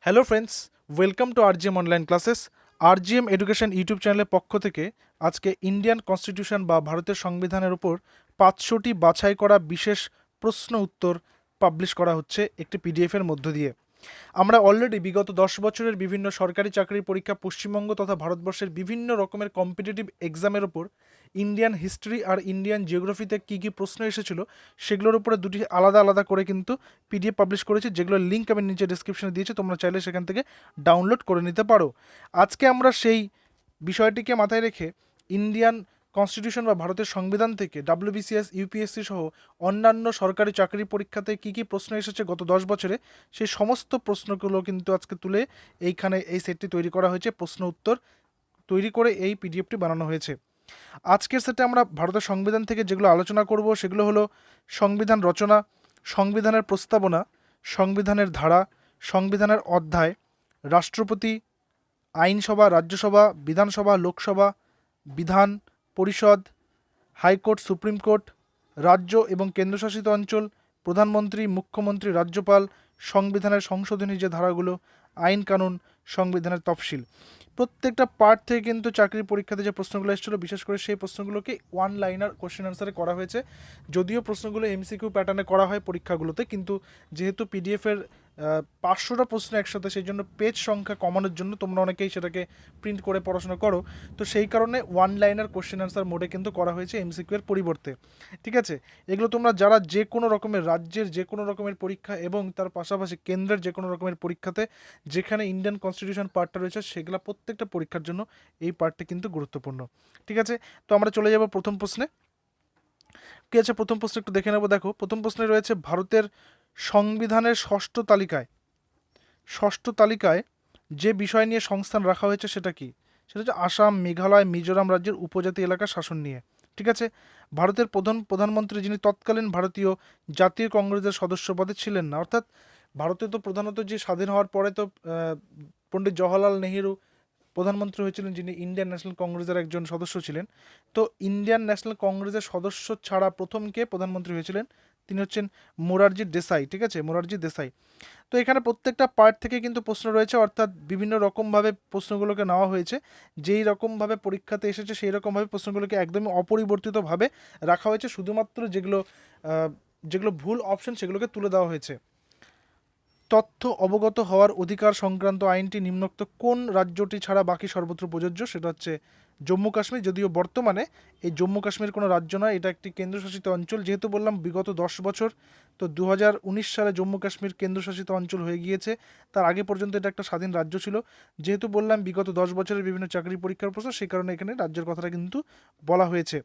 Hello friends, welcome to RGM online classes. RGM education YouTube চ্যানেলের পক্ষ থেকে আজকে ইন্ডিয়ান কনস্টিটিউশন বা ভারতের সংবিধানের উপর 500টি বাছাই করা বিশেষ প্রশ্ন উত্তর পাবলিশ করা হচ্ছে একটি পিডিএফের মধ্য দিয়ে। আমরা অলরেডি বিগত 10 বছরের বিভিন্ন সরকারি চাকরির পরীক্ষা পশ্চিমবঙ্গ তথা ভারতবর্ষের বিভিন্ন রকমের কম্পিটিটিভ এক্সামের ওপর ইন্ডিয়ান হিস্ট্রি আর ইন্ডিয়ান জিওগ্রাফিতে কী কী প্রশ্ন এসেছিলো সেগুলোর উপরে দুটি আলাদা আলাদা করে কিন্তু পিডিএফ পাবলিশ করেছি, যেগুলোর লিঙ্ক আমি নিচে ডিসক্রিপশনে দিয়েছি, তোমরা চাইলে সেখান থেকে ডাউনলোড করে নিতে পারো। আজকে আমরা সেই বিষয়টিকে মাথায় রেখে ইন্ডিয়ান কনস্টিটিউশন বা ভারতের সংবিধান থেকে ডাব্লিউবিসিএস, ইউপিএসসি সহ অন্যান্য সরকারি চাকরি পরীক্ষাতে কী কী প্রশ্ন এসেছে গত 10 বছরে, সেই সমস্ত প্রশ্নগুলো কিন্তু আজকে তুলে এইখানে এই সেটটি তৈরি করা হয়েছে, প্রশ্ন উত্তর তৈরি করে এই পিডিএফটি বানানো হয়েছে। আজকের সেটে আমরা ভারতের সংবিধান থেকে যেগুলো আলোচনা করব সেগুলো হলো সংবিধান রচনা, সংবিধানের প্রস্তাবনা, সংবিধানের ধারা, সংবিধানের অধ্যায়, রাষ্ট্রপতি, আইনসভা, রাজ্যসভা, বিধানসভা, লোকসভা, বিধান পরিষদ, হাইকোর্ট, সুপ্রিম কোর্ট, রাজ্য এবং কেন্দ্রশাসিত অঞ্চল, প্রধানমন্ত্রী, মুখ্যমন্ত্রী, রাজ্যপাল, সংবিধানের সংশোধনী যে ধারাগুলো, আইন কানুন, সংবিধানের তফসিল। প্রত্যেকটা পার্ট থেকে কিন্তু চাকরির পরীক্ষাতে যে প্রশ্নগুলো এসেছিলো, বিশেষ করে সেই প্রশ্নগুলোকে ওয়ান লাইনার কোশ্চেন আনসারে করা হয়েছে। যদিও প্রশ্নগুলো এমসিকিউ প্যাটার্নে করা হয় পরীক্ষাগুলোতে, কিন্তু যেহেতু পিডিএফের 500টা প্রশ্ন একসাথে, সেই জন্য পেজ সংখ্যা কমানোর জন্য তোমরা অনেকেই সেটাকে প্রিন্ট করে পড়াশোনা করো, তো সেই কারণে ওয়ান লাইনার কোশ্চেন আনসার মোডে কিন্তু করা হয়েছে এমসিকিউ এর পরিবর্তে। ঠিক আছে, এগুলো তোমরা যারা যে কোনো রকমের রাজ্যের যে কোনো রকমের পরীক্ষা এবং তার পাশাপাশি কেন্দ্রের যে কোনো রকমের পরীক্ষাতে যেখানে ইন্ডিয়ান কনস্টিটিউশন পার্টটা রয়েছে, সেগুলো প্রত্যেকটা পরীক্ষার জন্য এই পার্টটা কিন্তু গুরুত্বপূর্ণ। ঠিক আছে, তো আমরা চলে যাব প্রথম প্রশ্নে। কি আছে প্রথম প্রশ্ন একটু দেখে নেব। দেখো, প্রথম প্রশ্নে রয়েছে ভারতের সংবিধানের ষষ্ঠ তালিকায় যে বিষয় নিয়ে সংস্থান রাখা হয়েছে সেটা কি? সেটা হচ্ছে আসাম, মেঘালয়, মিজোরাম রাজ্যের উপজাতি এলাকা শাসন নিয়ে। ঠিক আছে, ভারতের প্রধানমন্ত্রী যিনি তৎকালীন ভারতীয় জাতীয় কংগ্রেসের সদস্য পদে ছিলেন না, অর্থাৎ ভারতে তো প্রধানত যে স্বাধীন হওয়ার পরে তো পণ্ডিত জওহরলাল নেহেরু প্রধানমন্ত্রী হয়েছিলেন, যিনি ইন্ডিয়ান ন্যাশনাল কংগ্রেসের একজন সদস্য ছিলেন। তো ইন্ডিয়ান ন্যাশনাল কংগ্রেসের সদস্য ছাড়া প্রথম কে প্রধানমন্ত্রী হয়েছিলেন? তিনি হচ্ছেন মোরারজি দেসাই। ঠিক আছে, মোরারজি দেসাই। তো এখানে প্রত্যেকটা পার্ট থেকে কিন্তু প্রশ্ন রয়েছে, অর্থাৎ বিভিন্ন রকমভাবে প্রশ্নগুলোকে নেওয়া হয়েছে। যেই রকমভাবে পরীক্ষাতে এসেছে সেই রকমভাবে প্রশ্নগুলোকে একদমই অপরিবর্তিতভাবে রাখা হয়েছে, শুধুমাত্র যেগুলো ভুল অপশন সেগুলোকে তুলে দেওয়া হয়েছে। তথ্য অবগত হওয়ার অধিকার সংক্রান্ত আইনটি নিম্নোক্ত কোন রাজ্যটি ছাড়া বাকি সর্বত্র প্রযোজ্য? সেটা হচ্ছে জম্মু কাশ্মীর। যদিও বর্তমানে এই জম্মু কাশ্মীর কোনো রাজ্য নয়, এটা একটি কেন্দ্রশাসিত অঞ্চল। যেহেতু বললাম বিগত 10 বছর, তো 2019 সালে জম্মু কাশ্মীর কেন্দ্রশাসিত অঞ্চল হয়ে গিয়েছে। তার আগে পর্যন্ত এটা একটা স্বাধীন রাজ্য ছিল। যেহেতু বললাম বিগত 10 বছরের বিভিন্ন চাকরি পরীক্ষার প্রশ্ন, সেই কারণে এখানে রাজ্যের কথাটা কিন্তু বলা হয়েছে।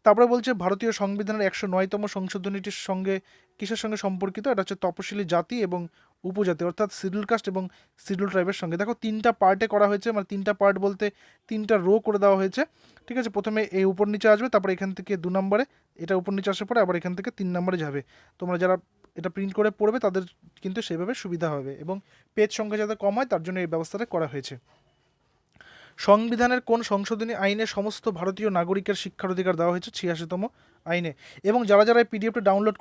তারপরে বলছে ভারতীয় সংবিধানের 109তম সংশোধনীটির সঙ্গে কিসের সঙ্গে সম্পর্কিত? এটা হচ্ছে তপশিলি জাতি এবং উপজাতি, অর্থাৎ শিডিউল কাস্ট এবং শিডিউল ট্রাইবের সঙ্গে। দেখো, 3টা পার্টে করা হয়েছে, মানে 3টা পার্ট বলতে 3টা রো করে দেওয়া হয়েছে। ঠিক আছে, প্রথমে এই উপর নিচে আসবে, তারপরে এখান থেকে 2 নম্বরে, এটা উপর নিচে আসার পরে আবার এখান থেকে 3 নম্বরে যাবে। তোমরা যারা এটা প্রিন্ট করে পড়বে তাদের কিন্তু সেভাবে সুবিধা হবে, এবং পেজ সংখ্যা যাতে কম হয় তার জন্য এই ব্যবস্থাটা করা হয়েছে। সংবিধানের কোন সংশোধনী আইনে সমস্ত ভারতীয় নাগরিকের শিক্ষার অধিকার দেওয়া হয়েছে? 86তম আইনে। এবং যারা এই পিডিএফটি ডাউনলোড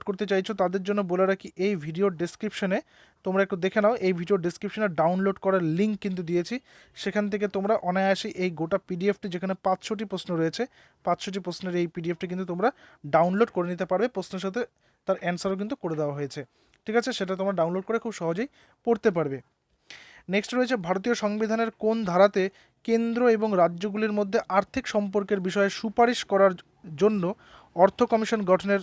করতে চাইছো তাদের জন্য বলে রাখি, এই ভিডিওর ডেসক্রিপশনে তোমরা একটু দেখে নাও, এই ভিডিওর ডেসক্রিপশনে ডাউনলোড করার লিঙ্ক কিন্তু দিয়েছি। সেখান থেকে তোমরা অনায়াসে এই গোটা পিডিএফটি, যেখানে 500টি প্রশ্ন রয়েছে, 500টি প্রশ্নের এই পিডিএফটি কিন্তু তোমরা ডাউনলোড করে নিতে পারবে। প্রশ্নের সাথে তার অ্যান্সারও কিন্তু করে দেওয়া হয়েছে। ঠিক আছে, সেটা তোমরা ডাউনলোড করে খুব সহজেই পড়তে পারবে। নেক্সট রয়েছে ভারতীয় সংবিধানের কোন ধারাতে কেন্দ্র এবং রাজ্যগুলির মধ্যে আর্থিক সম্পর্কের বিষয়ে সুপারিশ করার জন্য অর্থ কমিশন গঠনের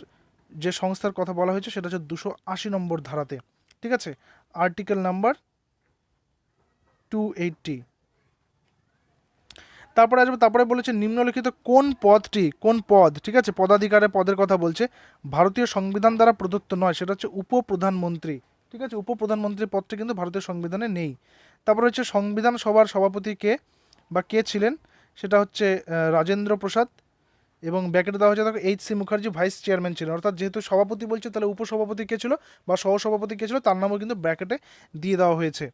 যে সংস্থার কথা বলা হয়েছে সেটা হচ্ছে 280 নম্বর ধারাতে। ঠিক আছে, আর্টিকেল নাম্বার 280। তারপরে বলেছে নিম্নলিখিত কোন পদ, ঠিক আছে, পদের কথা বলছে, ভারতীয় সংবিধান দ্বারা প্রদত্ত নয়? সেটা হচ্ছে উপপ্রধানমন্ত্রী। ঠিক আছে, উপপ্রধানমন্ত্রী পদটি কিন্তু ভারতীয় সংবিধানে নেই। তারপরে হচ্ছে সংবিধান সভার সভাপতি কে বা কে ছিলেন? সেটা হচ্ছে রাজেন্দ্র প্রসাদ, এবং ব্র্যাকেটে দেওয়া হচ্ছে দেখো HC মুখার্জি ভাইস চেয়ারম্যান ছিলেন। অর্থাৎ যেহেতু সভাপতি বলছে, তাহলে উপসভাপতি কে ছিল বা সহসভাপতি কে ছিল তার নামও কিন্তু ব্র্যাকেটে দিয়ে দেওয়া হয়েছে।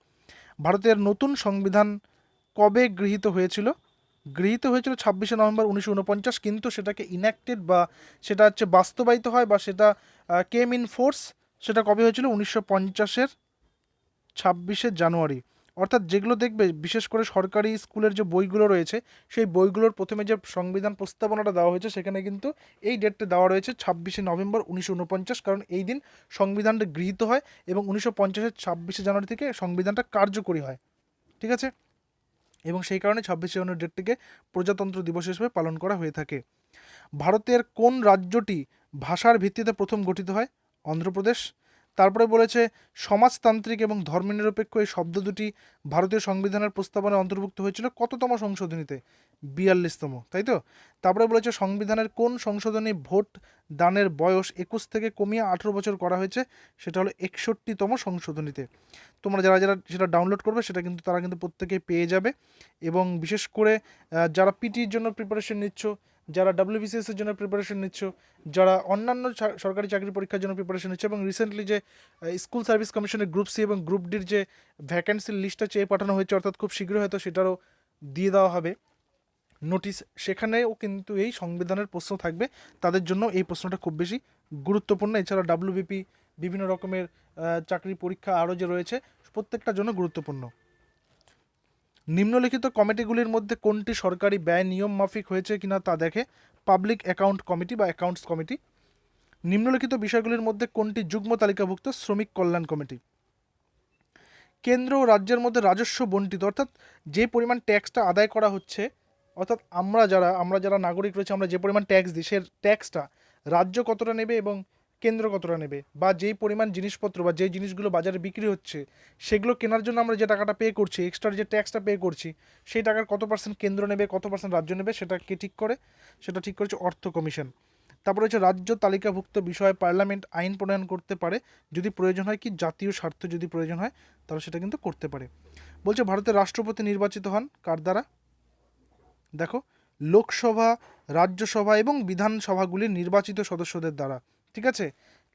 ভারতের নতুন সংবিধান কবে গৃহীত হয়েছিল? 26শে নভেম্বর 1949, কিন্তু সেটাকে ইন্যাক্টেড বা সেটা হচ্ছে বাস্তবায়িত হয় বা সেটা কেম ইন ফোর্স, সেটা কবে হয়েছিল? 1950-এর 26 জানুয়ারি। অর্থাৎ যেগুলো দেখবে বিশেষ করে সরকারি স্কুলের যে বইগুলো রয়েছে সেই বইগুলোর প্রথমে যে সংবিধান প্রস্তাবনাটা দেওয়া হয়েছে সেখানে কিন্তু এই ডেটটা দেওয়া রয়েছে 26 নভেম্বর 1949, কারণ এই দিন সংবিধানটা গৃহীত হয় এবং 1950-এর 26 জানুয়ারি থেকে সংবিধানটা কার্যকরী হয়। ঠিক আছে, এবং সেই কারণে 26 জানুয়ারি ডেটটিকে প্রজাতন্ত্র দিবস হিসেবে পালন করা হয়ে থাকে। ভারতের কোন রাজ্যটি ভাষার ভিত্তিতে প্রথম গঠিত হয়? অন্ধ্রপ্রদেশ। তারপরে বলেছে সমাজতান্ত্রিক এবং ধর্মনিরপেক্ষ এই শব্দ দুটি ভারতীয় সংবিধানের প্রস্তাবনায় অন্তর্ভুক্ত হয়েছিল কততম সংশোধনীতে? 42তম, তাই তো? তারপরে বলেছে সংবিধানের কোন সংশোধনী ভোট দানের বয়স 21 থেকে কমিয়ে 18 বছর করা হয়েছে? সেটা হলো 61তম সংশোধনীতে। তোমরা যারা যারা সেটা ডাউনলোড করবে সেটা কিন্তু তারা কিন্তু প্রত্যেকেই পেয়ে যাবে। এবং বিশেষ করে যারা পিটির জন্য প্রিপারেশন নিচ্ছ, যারা WBCS এর জন্য প্রিপারেশন নিচ্ছ, যারা অন্যান্য সরকারি চাকরি পরীক্ষার জন্য প্রিপারেশন নিচ্ছে, এবং রিসেন্টলি যে স্কুল সার্ভিস কমিশনের গ্রুপ সি এবং গ্রুপ ডির যে ভ্যাকেন্সির লিস্টটা চেয়ে পাঠানো হয়েছে, অর্থাৎ খুব শীঘ্রই হয়তো সেটারও দিয়ে দেওয়া হবে নোটিশ, সেখানেও কিন্তু এই সংবিধানের প্রশ্ন থাকবে। তাদের জন্য এই প্রশ্নটা খুব বেশি গুরুত্বপূর্ণ। এছাড়া WBP বিভিন্ন রকমের চাকরি পরীক্ষা আরও যে রয়েছে প্রত্যেকটার জন্য গুরুত্বপূর্ণ। নিম্নলিখিত কমিটিগুলির মধ্যে কোনটি সরকারি ব্যয় নিয়ম মাফিক হয়েছে কিনা তা দেখে? পাবলিক অ্যাকাউন্ট কমিটি বা অ্যাকাউন্টস কমিটি। নিম্নলিখিত বিষয়গুলির মধ্যে কোনটি যুগ্ম তালিকাভুক্ত? শ্রমিক কল্যাণ কমিটি। কেন্দ্র ও রাজ্যের মধ্যে রাজস্ব বণ্টিত, অর্থাৎ যে পরিমাণ ট্যাক্সটা আদায় করা হচ্ছে, অর্থাৎ আমরা যারা নাগরিক রয়েছে আমরা যে পরিমাণ ট্যাক্স দিই সে ট্যাক্সটা রাজ্য কতটা নেবে এবং কেন্দ্র কতটা নেবে, বা যেই পরিমাণ জিনিসপত্র বা যেই জিনিসগুলো বাজারে বিক্রি হচ্ছে সেগুলো কেনার জন্য আমরা যে টাকাটা পে করছি, এক্সট্রা যে ট্যাক্সটা পে করছি, সেই টাকার কত পার্সেন্ট কেন্দ্র নেবে, কত পার্সেন্ট রাজ্য নেবে, সেটা কে ঠিক করে? সেটা ঠিক করেছে অর্থ কমিশন। তারপরে হচ্ছে রাজ্য তালিকাভুক্ত বিষয়ে পার্লামেন্ট আইন প্রণয়ন করতে পারে যদি প্রয়োজন হয়, কি জাতীয় স্বার্থ যদি প্রয়োজন হয় তাহলে সেটা কিন্তু করতে পারে। বলছে ভারতের রাষ্ট্রপতি নির্বাচিত হন কার দ্বারা? দেখো, লোকসভা, রাজ্যসভা এবং বিধানসভাগুলির নির্বাচিত সদস্যদের দ্বারা। ঠিক আছে,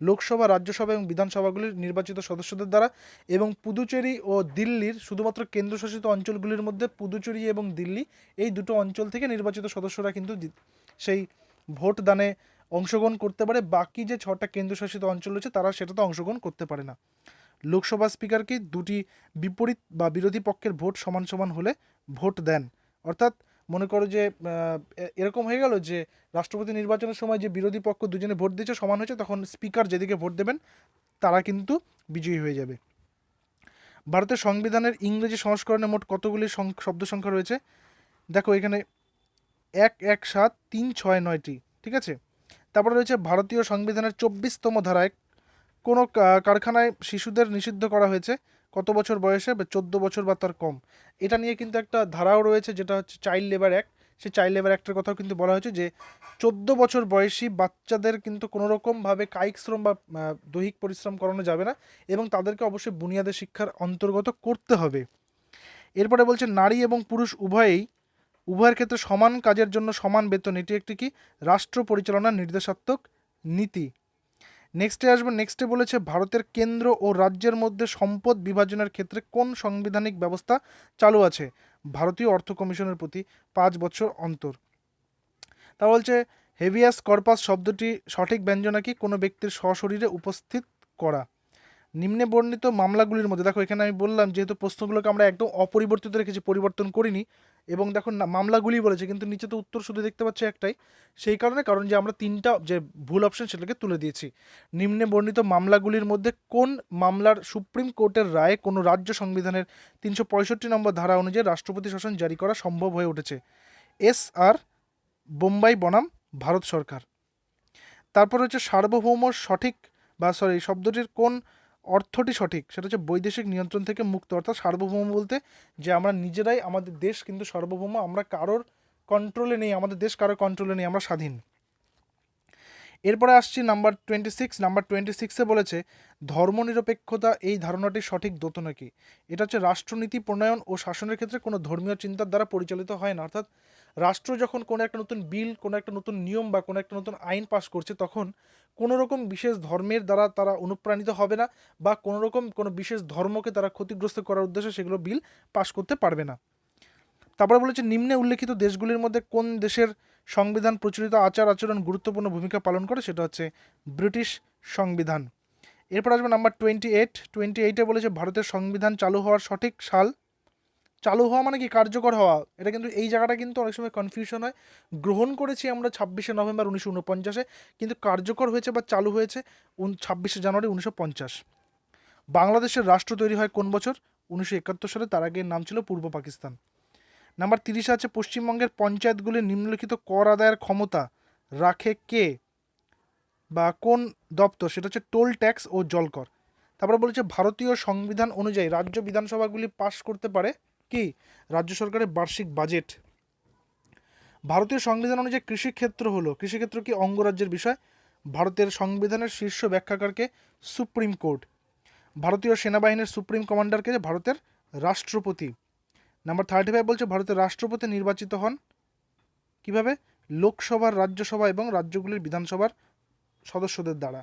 লোকসভা, রাজ্যসভা এবং বিধানসভাগুলির নির্বাচিত সদস্যদের দ্বারা। এবং পুদুচেরি ও দিল্লির শুধুমাত্র কেন্দ্রশাসিত অঞ্চলগুলির মধ্যে পুদুচেরি এবং দিল্লি এই দুটো অঞ্চল থেকে নির্বাচিত সদস্যরা কিন্তু সেই ভোট দানে অংশগ্রহণ করতে পারে। বাকি যে 6টা কেন্দ্রশাসিত অঞ্চল রয়েছে তারা সেটাতে অংশগ্রহণ করতে পারে না। লোকসভা স্পিকারকে দুটি বিপরীত বা বিরোধী পক্ষের ভোট সমান সমান হলে ভোট দেন। অর্থাৎ মনে করো যে এরকম হয়ে গেল যে রাষ্ট্রপতি নির্বাচনের সময় যে বিরোধী পক্ষ দুজনে ভোট দিয়েছে সমান হয়েছে, তখন স্পিকার যেদিকে ভোট দেবেন তারা কিন্তু বিজয়ী হয়ে যাবে। ভারতের সংবিধানের ইংরেজি সংস্করণে মোট কতগুলি শব্দ সংখ্যা রয়েছে? দেখো এখানে 117,369টি। ঠিক আছে, তারপরে রয়েছে ভারতীয় সংবিধানের 24তম ধারায় কোনো কারখানায় শিশুদের নিষিদ্ধ করা হয়েছে কত বছর বয়সে? 14 বছর বা তার কম। এটা নিয়ে কিন্তু একটা ধারাও রয়েছে যেটা হচ্ছে চাইল্ড লেবার অ্যাক্ট। সেই চাইল্ড লেবার অ্যাক্টের কথাও কিন্তু বলা হয়েছে যে 14 বছর বয়সী বাচ্চাদের কিন্তু কোনোরকমভাবে কায়িক শ্রম বা দৈহিক পরিশ্রম করানো যাবে না, এবং তাদেরকে অবশ্যই বুনিয়াদী শিক্ষার অন্তর্গত করতে হবে। এরপরে বলছে নারী এবং পুরুষ উভয়ের ক্ষেত্রে সমান কাজের জন্য সমান বেতন, এটি একটি কি? রাষ্ট্র পরিচালনার নির্দেশাত্মক নীতি। নেক্সটে বলেছে ভারতের কেন্দ্র ও রাজ্যের মধ্যে সম্পদ বিভাজনের ক্ষেত্রে কোন সাংবিধানিক ব্যবস্থা চালু আছে? ভারতীয় অর্থ কমিশনের প্রতি 5 বছর অন্তর। তা বলছে হেভিয়াস কর্পাস শব্দটি সঠিক ব্যঞ্জনা কি? কোনো ব্যক্তির সশরীরে উপস্থিত করা। নিম্নে বর্ণিত মামলাগুলির মধ্যে, দেখো এখানে আমি বললাম যেহেতু প্রশ্নগুলোকে আমরা একদম অপরিবর্তিত রেখেছি, পরিবর্তন করিনি, এবং দেখো মামলাগুলি বলেছে কিন্তু নিচে তো উত্তর শুধু দেখতে পাচ্ছি একটাই, সেই কারণ যে আমরা 3টা যে ভুল অপশন সেটাকে তুলে দিয়েছি। নিম্নে বর্ণিত মামলাগুলির মধ্যে কোন মামলার সুপ্রিম কোর্টের রায়ে কোনো রাজ্য সংবিধানের 365 নম্বর ধারা অনুযায়ী রাষ্ট্রপতি শাসন জারি করা সম্ভব হয়ে উঠেছে? আর বোম্বাই বনাম ভারত সরকার। তারপর হচ্ছে সার্বভৌম সঠিক শব্দটির কোন অর্থটি সঠিক? সেটা হচ্ছে বৈদেশিক নিয়ন্ত্রণ থেকে মুক্ত। অর্থাৎ সার্বভৌম বলতে যে আমরা নিজেরাই, আমাদের দেশ কিন্তু সার্বভৌম, আমরা কারোর কন্ট্রোলে নেই, আমাদের দেশ কারোর কন্ট্রোলে নেই, আমরা স্বাধীন। এরপরে আসছি নাম্বার 26 বলেছে ধর্মনিরপেক্ষতা এই ধারণাটির সঠিক দ্যোতন কি? এটা হচ্ছে রাষ্ট্রনীতি প্রণয়ন ও শাসনের ক্ষেত্রে কোনো ধর্মীয় চিন্তার দ্বারা পরিচালিত হয় না। অর্থাৎ রাষ্ট্র যখন কোনো একটা নতুন বিল, কোনো একটা নতুন নিয়ম বা কোনো একটা নতুন আইন পাস করছে তখন কোনো রকম বিশেষ ধর্মের দ্বারা তারা অনুপ্রাণিত হবে না, বা কোনো বিশেষ ধর্মকে তারা ক্ষতিগ্রস্ত করার উদ্দেশ্যে সেগুলো বিল পাস করতে পারবে না। তারপরে বলেছে নিম্নে উল্লেখিত দেশগুলির মধ্যে কোন দেশের সংবিধান প্রচলিত আচার আচরণ গুরুত্বপূর্ণ ভূমিকা পালন করে? সেটা হচ্ছে ব্রিটিশ সংবিধান। এরপর আসবে নাম্বার 28। 28-এ বলেছে ভারতের সংবিধান চালু হওয়ার সঠিক সাল। চালু হওয়া মানে কি কার্যকর হওয়া, এটা কিন্তু এই জায়গাটা কিন্তু অনেক সময় কনফিউশন হয়। গ্রহণ করেছি আমরা 26শে নভেম্বর 1949-এ, কিন্তু কার্যকর হয়েছে বা চালু হয়েছে 26শে জানুয়ারি 1950। বাংলাদেশের রাষ্ট্র তৈরি হয় কোন বছর? 1971 সালে। তার আগে নাম ছিল পূর্ব পাকিস্তান। নাম্বার 30 আছে পশ্চিমবঙ্গের পঞ্চায়েতগুলির নিম্নলিখিত কর আদায়ের ক্ষমতা রাখে কে বা কোন দপ্তর? সেটা হচ্ছে টোল ট্যাক্স ও জলকর। তারপরে বলেছে ভারতীয় সংবিধান অনুযায়ী রাজ্য বিধানসভাগুলি পাশ করতে পারে কি? রাজ্য সরকারের বার্ষিক বাজেট। ভারতীয় সংবিধান অনুযায়ী কৃষিক্ষেত্র হলো, কৃষিক্ষেত্র কি অঙ্গরাজ্যের বিষয়? ভারতের সংবিধানের শীর্ষ ব্যাখ্যাকারকে? Supreme court. ভারতীয় সেনাবাহিনীর সুপ্রিম কমান্ডারকে? ভারতের রাষ্ট্রপতি। নাম্বার 35 বলছে ভারতের রাষ্ট্রপতি নির্বাচিত হন কিভাবে? লোকসভার, রাজ্যসভা এবং রাজ্যগুলির বিধানসভার সদস্যদের দ্বারা।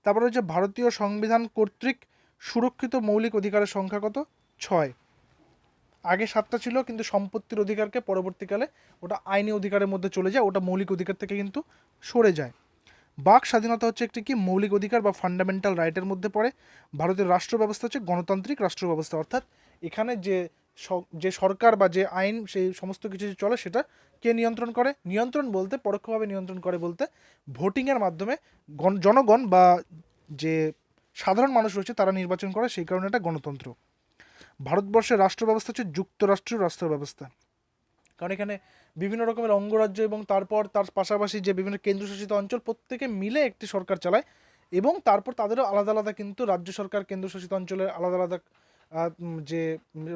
তারপরে হচ্ছে ভারতীয় সংবিধান কর্তৃক সুরক্ষিত মৌলিক অধিকারের সংখ্যা কত? 6। আগে 7টা ছিল, কিন্তু সম্পত্তির অধিকারকে পরবর্তীকালে ওটা আইনি অধিকারের মধ্যে চলে যায়, ওটা মৌলিক অধিকার থেকে কিন্তু সরে যায়। বাক স্বাধীনতা হচ্ছে একটি কি মৌলিক অধিকার বা ফান্ডামেন্টাল রাইটের মধ্যে পড়ে। ভারতের রাষ্ট্র ব্যবস্থা হচ্ছে গণতান্ত্রিক রাষ্ট্র ব্যবস্থা, অর্থাৎ এখানে যে সরকার বা যে আইন সেই সমস্ত কিছু যে চলে সেটা কে নিয়ন্ত্রণ করে? নিয়ন্ত্রণ বলতে পরোক্ষভাবে নিয়ন্ত্রণ করে বলতে ভোটিংয়ের মাধ্যমে জনগণ বা যে সাধারণ মানুষ রয়েছে তারা নির্বাচন করে, সেই কারণে এটা গণতন্ত্র। ভারতবর্ষের রাষ্ট্র ব্যবস্থা হচ্ছে যুক্তরাষ্ট্রীয় রাষ্ট্র ব্যবস্থা, কারণ এখানে বিভিন্ন রকমের অঙ্গরাজ্য এবং তারপর তার পাশাপাশি যে বিভিন্ন কেন্দ্রশাসিত অঞ্চল প্রত্যেকে মিলে একটি সরকার চালায়, এবং তারপর তাদেরও আলাদা আলাদা কিন্তু রাজ্য সরকার কেন্দ্রশাসিত অঞ্চলের আলাদা আলাদা যে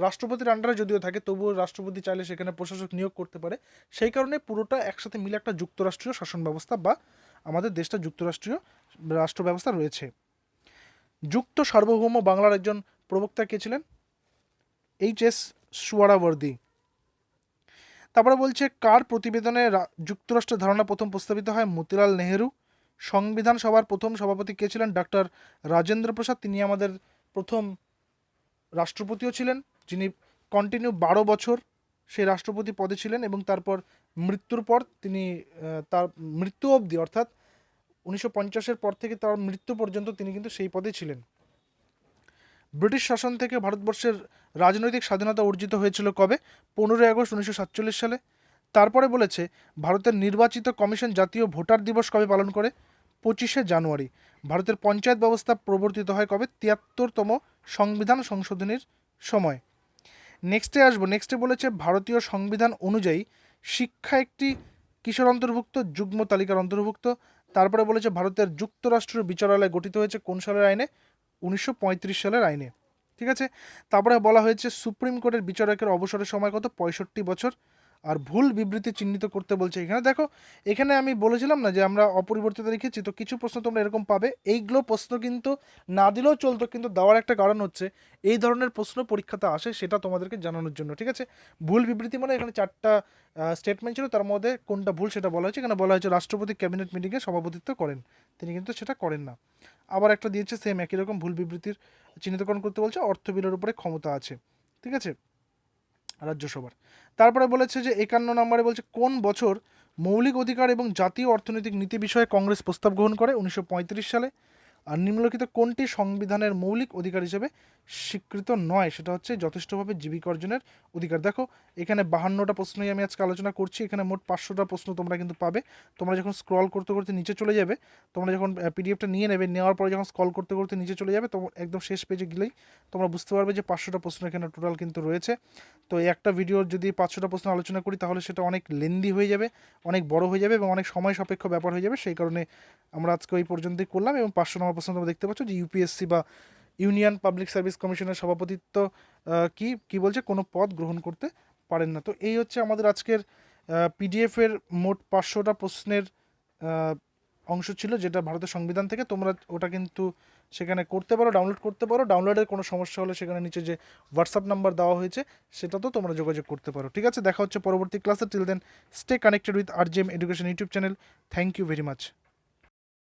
রাষ্ট্রপতির আন্ডারে যদিও থাকে তবুও রাষ্ট্রপতি চাইলে সেখানে প্রশাসক নিয়োগ করতে পারে। সেই কারণে পুরোটা একসাথে মিলে একটা যুক্তরাষ্ট্রীয় শাসন ব্যবস্থা বা আমাদের দেশটা যুক্তরাষ্ট্রীয় রাষ্ট্র ব্যবস্থা রয়েছে। যুক্ত সার্বভৌম বাংলার একজন প্রবক্তা কে ছিলেন? এইচ.এস. সোহরাওয়ার্দী। তারপরে বলছে কার প্রতিবেদনে যুক্তরাষ্ট্রের ধারণা প্রথম প্রস্তাবিত হয়? মতিলাল নেহেরু। সংবিধান সভার প্রথম সভাপতি কে ছিলেন? ডক্টর রাজেন্দ্র প্রসাদ। তিনি আমাদের প্রথম রাষ্ট্রপতিও ছিলেন, যিনি কন্টিনিউ 12 বছর সেই রাষ্ট্রপতি পদে ছিলেন, এবং তারপর মৃত্যুর পর তিনি তার মৃত্যু অবধি, অর্থাৎ 1950-এর পর থেকে তার মৃত্যু পর্যন্ত তিনি কিন্তু সেই পদে ছিলেন। ব্রিটিশ শাসন থেকে ভারতবর্ষের রাজনৈতিক স্বাধীনতা অর্জিত হয়েছিল কবে? 15ই আগস্ট 1947 সালে। তারপরে বলেছে ভারতের নির্বাচিত কমিশন জাতীয় ভোটার দিবস কবে পালন করে? 25শে জানুয়ারি। ভারতের পঞ্চায়েত ব্যবস্থা প্রবর্তিত হয় কবে? 73তম সংবিধান সংশোধনীর সময়। নেক্সটে বলেছে ভারতীয় সংবিধান অনুযায়ী শিক্ষা একটি কিসের অন্তর্ভুক্ত? যুগ্ম তালিকার অন্তর্ভুক্ত। তারপরে বলেছে ভারতের যুক্তরাষ্ট্রীয় বিচারালয় গঠিত হয়েছে কোন সালের আইনে? 1935 সালের আইনে। ঠিক আছে। তারপরে বলা হয়েছে সুপ্রিম কোর্টের বিচারকের অবসরের সময় কত? 65 বছর। আর ভুল বিবৃতি চিহ্নিত করতে বলছে। এখানে দেখো, এখানে আমি বলেছিলাম না যে আমরা অপরিবর্তিত রেখেছি, তো কিছু প্রশ্ন তোমরা এরকম পাবে। এইগুলো প্রশ্ন কিন্তু না দিলেও চলতো, কিন্তু দেওয়ার একটা কারণ হচ্ছে এই ধরনের প্রশ্ন পরীক্ষাতে আসে, সেটা তোমাদেরকে জানানোর জন্য। ঠিক আছে। ভুল বিবৃতি মানে এখানে 4টা স্টেটমেন্ট ছিল, তার মধ্যে কোনটা ভুল সেটা বলা হয়েছে। এখানে বলা হয়েছে রাষ্ট্রপতি ক্যাবিনেট মিটিংয়ে সভাপতিত্ব করেন, তিনি কিন্তু সেটা করেন না। আবার একটা দিয়েছে সেম একই রকম ভুল বিবৃতির চিহ্নিতকরণ করতে বলছে অর্থ বিলের উপরে ক্ষমতা আছে। ঠিক আছে, রাজ্যসভার। তারপরে বলেছে যে 51 নম্বরে বলছে কোন বছর মৌলিক অধিকার এবং জাতীয় অর্থনৈতিক নীতি বিষয়ে কংগ্রেস প্রস্তাব গ্রহণ করে? 1935 সালে। আর নিম্নলিখিত কোনটি সংবিধানের মৌলিক অধিকার হিসেবে স্বীকৃত নয়? সেটা হচ্ছে যথেষ্টভাবে জীবিকা অর্জনের অধিকার। দেখো, এখানে 52টা প্রশ্নই আমি আজকে আলোচনা করছি। এখানে মোট 500টা প্রশ্ন তোমরা কিন্তু পাবে। তোমরা যখন স্ক্রল করতে করতে নিচে চলে যাবে, তোমরা যখন পিডিএফটা নিয়ে নেবে, নেওয়ার পরে যখন স্ক্রল করতে করতে নিচে চলে যাবে, তো একদম শেষ পেজে গেলেই তোমরা বুঝতে পারবে যে 500টা প্রশ্ন এখানে টোটাল কিন্তু রয়েছে। তো এই একটা ভিডিওর যদি 500টা প্রশ্ন আলোচনা করি তাহলে সেটা অনেক লেন্দি হয়ে যাবে, অনেক বড় হয়ে যাবে এবং অনেক সময় সাপেক্ষ ব্যাপার হয়ে যাবে। সেই কারণে আমরা আজকে ওই পর্যন্তই করলাম। এবং 500 নম্বর প্রশ্ন তোমরা দেখতে পাচ্ছ যে ইউপিএসসি বা ইউনিয়ন পাবলিক সার্ভিস কমিশনের সভাপতিত্ব কি বলছে? কোনো পদ গ্রহণ করতে পারেন না। তো এই হচ্ছে আমাদের আজকের পিডিএফের মোট 500টা প্রশ্নের অংশ ছিল, যেটা ভারতের সংবিধান থেকে। তোমরা ওটা কিন্তু সেখানে করতে পারো, ডাউনলোড করতে পারো। ডাউনলোডের কোনো সমস্যা হলে সেখানে নিচে যে হোয়াটসঅ্যাপ নাম্বার দেওয়া হয়েছে সেটাতেও তোমরা যোগাযোগ করতে পারো। ঠিক আছে, দেখা হচ্ছে পরবর্তী ক্লাসে। Till then stay connected with RGM education YouTube channel. Thank you very much.